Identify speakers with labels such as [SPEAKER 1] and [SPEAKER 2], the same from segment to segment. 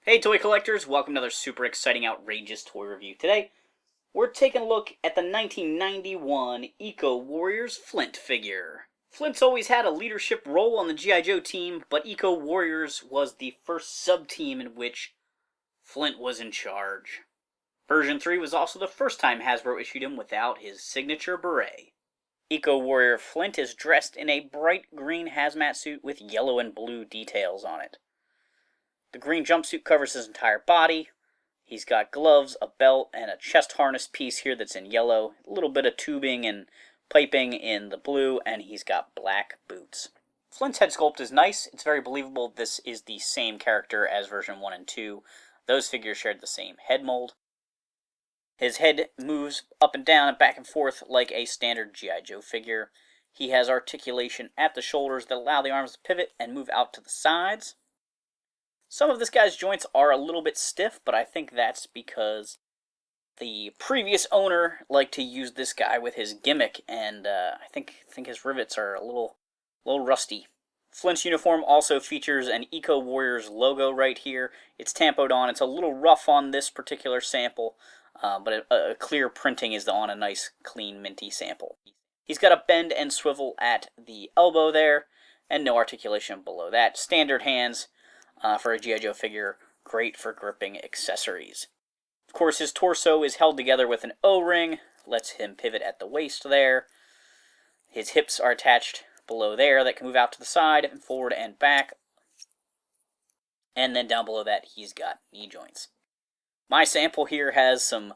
[SPEAKER 1] Hey toy collectors, welcome to another super exciting outrageous toy review. Today, we're taking a look at the 1991 Eco Warriors Flint figure. Flint's always had a leadership role on the G.I. Joe team, but Eco Warriors was the first sub-team in which Flint was in charge. Version 3 was also the first time Hasbro issued him without his signature beret. Eco Warrior Flint is dressed in a bright green hazmat suit with yellow and blue details on it. The green jumpsuit covers his entire body. He's got gloves, a belt, and a chest harness piece here that's in yellow. A little bit of tubing and piping in the blue, and he's got black boots. Flint's head sculpt is nice. It's very believable this is the same character as version 1 and 2. Those figures shared the same head mold. His head moves up and down and back and forth like a standard G.I. Joe figure. He has articulation at the shoulders that allow the arms to pivot and move out to the sides. Some of this guy's joints are a little bit stiff, but I think that's because the previous owner liked to use this guy with his gimmick, and I think his rivets are a little rusty. Flint's uniform also features an Eco Warriors logo right here. It's tampoed on. It's a little rough on this particular sample, but a clear printing is on a nice, clean, minty sample. He's got a bend and swivel at the elbow there, and no articulation below that. Standard hands. For a G.I. Joe figure, great for gripping accessories. Of course, his torso is held together with an O-ring, lets him pivot at the waist there. His hips are attached below there that can move out to the side and forward and back. And then down below that, he's got knee joints. My sample here has some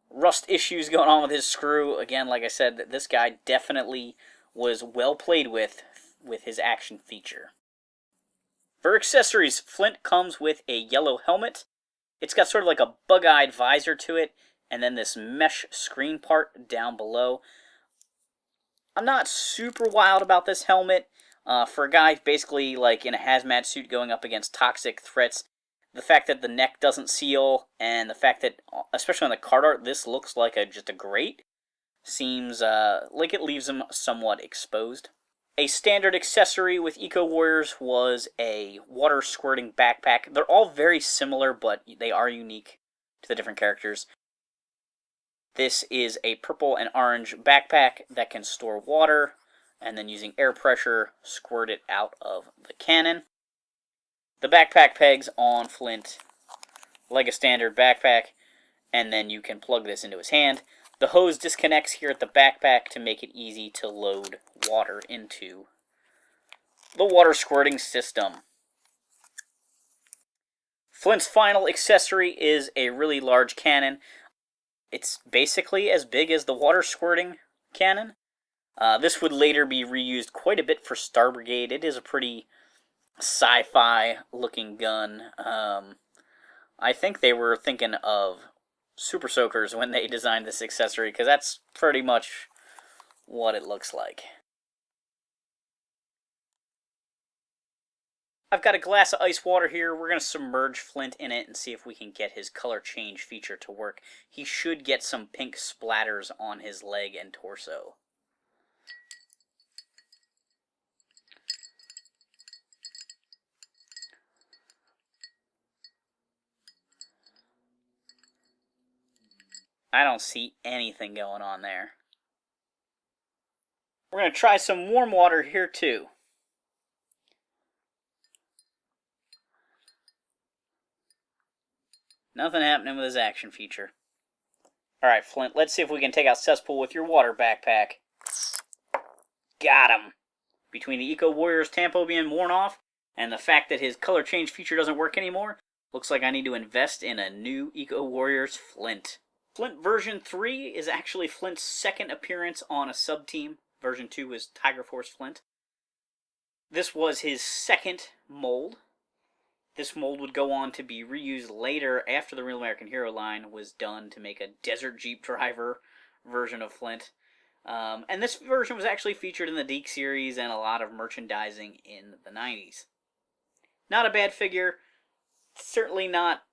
[SPEAKER 1] rust issues going on with his screw. Again, like I said, this guy definitely was well played with his action feature. For accessories, Flint comes with a yellow helmet. It's got sort of like a bug-eyed visor to it, and then this mesh screen part down below. I'm not super wild about this helmet. For a guy basically like in a hazmat suit going up against toxic threats, the fact that the neck doesn't seal, and the fact that, especially on the card art, this looks like just a grate, seems like it leaves him somewhat exposed. A standard accessory with Eco Warriors was a water squirting backpack. They're all very similar, but they are unique to the different characters. This is a purple and orange backpack that can store water, and then using air pressure, squirt it out of the cannon. The backpack pegs on Flint like a standard backpack, and then you can plug this into his hand. The hose disconnects here at the backpack to make it easy to load water into the water squirting system. Flint's final accessory is a really large cannon. It's basically as big as the water squirting cannon. This would later be reused quite a bit for Star Brigade. It is a pretty sci-fi looking gun. I think they were thinking of Super Soakers when they designed this accessory, because that's pretty much what it looks like. I've got a glass of ice water here. We're going to submerge Flint in it and see if we can get his color change feature to work. He should get some pink splatters on his leg and torso. I don't see anything going on there. We're going to try some warm water here too. Nothing happening with his action feature. Alright, Flint, let's see if we can take out Cesspool with your water backpack. Got him! Between the Eco Warriors Tampo being worn off and the fact that his color change feature doesn't work anymore, looks like I need to invest in a new Eco Warriors Flint. Flint version 3 is actually Flint's second appearance on a sub-team. Version 2 was Tiger Force Flint. This was his second mold. This mold would go on to be reused later after the Real American Hero line was done to make a Desert Jeep Driver version of Flint. And this version was actually featured in the Deke series and a lot of merchandising in the 90s. Not a bad figure. Certainly not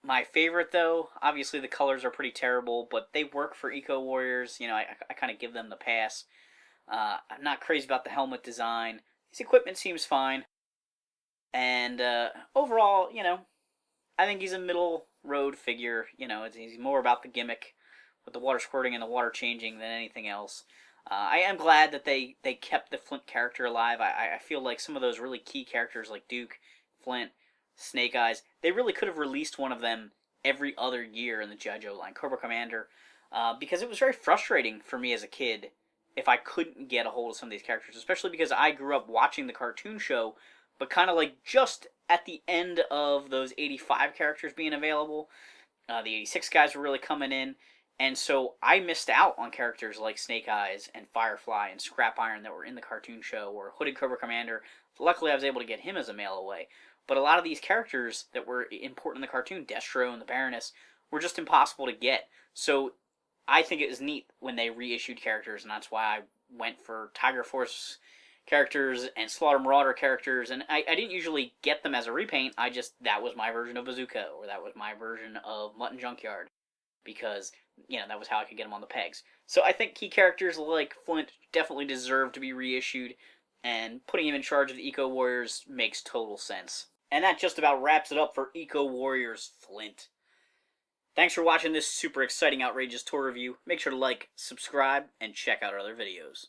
[SPEAKER 1] my favorite, though. Obviously, the colors are pretty terrible, but they work for Eco Warriors. You know, I kind of give them the pass. I'm not crazy about the helmet design. His equipment seems fine. And overall, you know, I think he's a middle road figure. You know, he's more about the gimmick with the water squirting and the water changing than anything else. I am glad that they kept the Flint character alive. I feel like some of those really key characters like Duke, Flint, Snake Eyes, they really could have released one of them every other year in the G.I. Joe line. Cobra Commander, because it was very frustrating for me as a kid if I couldn't get a hold of some of these characters, especially because I grew up watching the cartoon show, but kind of like just at the end of those 85 characters being available. The 86 guys were really coming in, and so I missed out on characters like Snake Eyes and Firefly and Scrap Iron that were in the cartoon show, or Hooded Cobra Commander. Luckily, I was able to get him as a mail away. But a lot of these characters that were important in the cartoon, Destro and the Baroness, were just impossible to get. So I think it was neat when they reissued characters, and that's why I went for Tiger Force characters and Slaughter Marauder characters, and I didn't usually get them as a repaint. That was my version of Bazooka, or that was my version of Mutton Junkyard, because, that was how I could get them on the pegs. So I think key characters like Flint definitely deserve to be reissued, and putting him in charge of the Eco Warriors makes total sense. And that just about wraps it up for Eco Warriors Flint. Thanks for watching this super exciting, outrageous toy review. Make sure to like, subscribe, and check out our other videos.